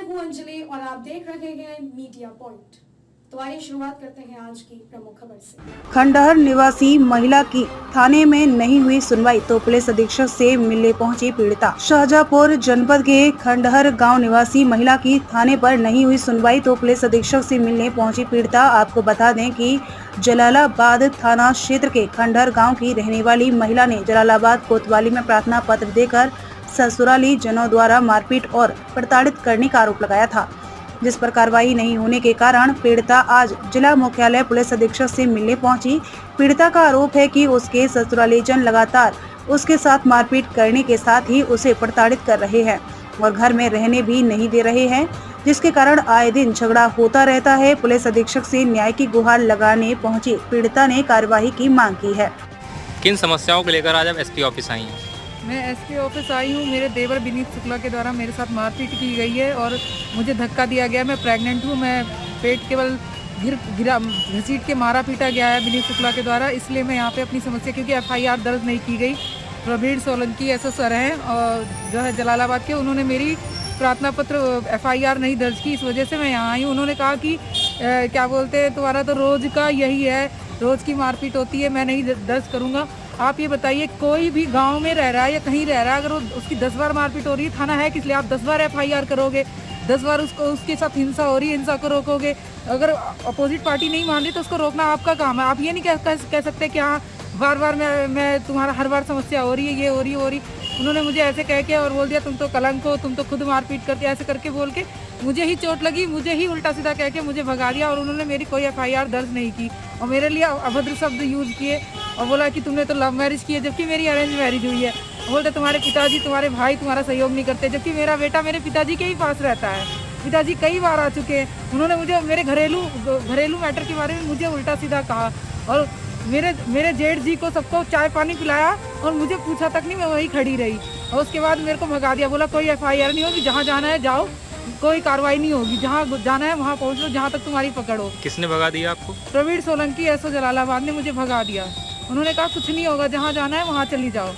हूं अंजलि और आप देख रहे हैं मीडिया पॉइंट। तो आइए शुरुआत करते हैं आज की प्रमुख खबर से। खंडहर निवासी महिला की थाने में नहीं हुई सुनवाई तो पुलिस अधीक्षक से मिलने पहुंची पीड़िता। शाहजहांपुर जनपद के खंडहर गांव निवासी महिला की थाने पर नहीं हुई सुनवाई तो पुलिस अधीक्षक से मिलने पहुंची पीड़िता। आपको बता दें कि जलालाबाद थाना क्षेत्र के खंडहर गाँव की रहने वाली महिला ने जलालाबाद कोतवाली में प्रार्थना पत्र देकर ससुराली जनों द्वारा मारपीट और प्रताड़ित करने का आरोप लगाया था, जिस पर कार्रवाई नहीं होने के कारण पीड़िता आज जिला मुख्यालय पुलिस अधीक्षक से मिलने पहुंची। पीड़िता का आरोप है कि उसके ससुरालीजन लगातार उसके साथ मारपीट करने के साथ ही उसे प्रताड़ित कर रहे हैं और घर में रहने भी नहीं दे रहे हैं, जिसके कारण आए दिन झगड़ा होता रहता है। पुलिस अधीक्षक से न्याय की गुहार लगाने पहुंची पीड़िता ने कार्यवाही की मांग की है। किन समस्याओं को लेकर आज आप एसपी ऑफिस आई हैं? मैं एसपी ऑफिस आई हूँ। मेरे देवर विनीत शुक्ला के द्वारा मेरे साथ मारपीट की गई है और मुझे धक्का दिया गया। मैं प्रेग्नेंट हूँ। मैं पेट केवल घसीट के मारा पीटा गया है विनीत शुक्ला के द्वारा। इसलिए मैं यहाँ पे अपनी समस्या, क्योंकि FIR दर्ज नहीं की गई। प्रवीण सोलंकी ऐसे सर हैं और जो है जलालाबाद के, उन्होंने मेरी प्रार्थना पत्र FIR नहीं दर्ज की। इस वजह से मैं यहाँ आई हूँ। उन्होंने कहा कि क्या बोलते हैं, तुम्हारा तो रोज़ का यही है, रोज़ की मारपीट होती है, मैं नहीं दर्ज करूँगा। आप ये बताइए, कोई भी गांव में रह रहा है या कहीं रह रहा है, अगर उसकी 10 बार मारपीट हो रही है, थाना है किस लिए? आप 10 बार FIR करोगे, 10 बार उसके साथ हिंसा हो रही है, हिंसा को रोकोगे। अगर अपोजिट पार्टी नहीं मान रही तो उसको रोकना आपका काम है। आप ये नहीं कह सकते कि हाँ बार बार मैं तुम्हारा हर बार समस्या हो रही है, ये हो रही। उन्होंने मुझे ऐसे कह के और बोल दिया, तुम तो कलंक हो, तुम तो खुद मारपीट करते, ऐसे करके बोल के मुझे ही चोट लगी, मुझे ही उल्टा सीधा कह के मुझे भगा दिया। और उन्होंने मेरी कोई FIR दर्ज नहीं की और मेरे लिए अभद्र शब्द यूज़ किए और बोला कि तुमने तो लव मैरिज की है, जबकि मेरी अरेंज मैरिज हुई है। बोलते तुम्हारे पिताजी, तुम्हारे भाई तुम्हारा सहयोग नहीं करते, जबकि मेरा बेटा मेरे पिताजी के ही पास रहता है। पिताजी कई बार आ चुके हैं। उन्होंने मुझे मेरे घरेलू मैटर के बारे में मुझे उल्टा सीधा कहा और मेरे जेठ जी को सबको चाय पानी पिलाया और मुझे पूछा तक नहीं, मैं वहीं खड़ी रही। और उसके बाद मेरे को भगा दिया, बोला कोई FIR नहीं होगी, जहाँ जाना है जाओ, कोई कार्रवाई नहीं होगी, जहाँ जाना है वहाँ पहुँच लो, जहाँ तक तुम्हारी पकड़ हो। किसने भगा दिया आपको? प्रवीण सोलंकी ऐसो जलालाबाद ने मुझे भगा दिया। उन्होंने कहा कुछ नहीं होगा, जहाँ जाना है वहाँ चली जाओ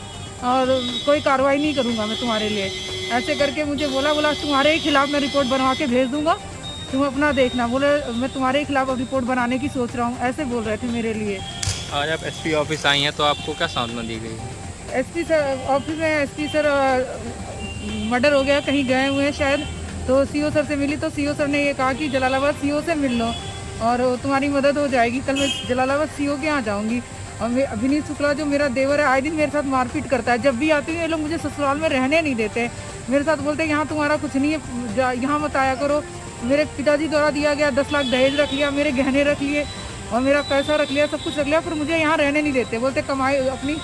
और कोई कार्रवाई नहीं करूँगा मैं तुम्हारे लिए। ऐसे करके मुझे बोला तुम्हारे ही खिलाफ़ मैं रिपोर्ट बनवा के भेज दूँगा, तुम अपना देखना। बोले मैं तुम्हारे खिलाफ रिपोर्ट बनाने की सोच रहा हूँ, ऐसे बोल रहे थे मेरे लिए। आज आप एसपी ऑफिस आई हैं तो आपको क्या सांत्वना दी गई? एसपी सर ऑफिस में, एसपी सर मर्डर हो गया, कहीं गए हुए हैं शायद, तो CO सर से मिली तो CO सर ने ये कहा कि जलालाबाद CO से मिल लो और तुम्हारी मदद हो जाएगी। कल मैं जलालाबाद CO के यहाँ जाऊँगी। और विनीत शुक्ला जो मेरा देवर है, आए दिन मेरे साथ मारपीट करता है। जब भी आती हूँ ये लोग मुझे ससुराल में रहने नहीं देते, मेरे साथ बोलते हैं यहाँ तुम्हारा कुछ नहीं है, यहाँ मत आया करो। मेरे पिताजी द्वारा दिया गया 10 लाख दहेज रख लिया, मेरे गहने रख लिए और मेरा पैसा रख लिया, सब कुछ रख लिया, फिर मुझे यहाँ रहने नहीं देते। बोलते कमाई अपनी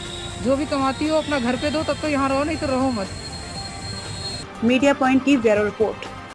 जो भी कमाती हो अपना घर पे दो, तब तो यहाँ रहो, नहीं तो रहो मत। मीडिया पॉइंट की ब्यूरो रिपोर्ट।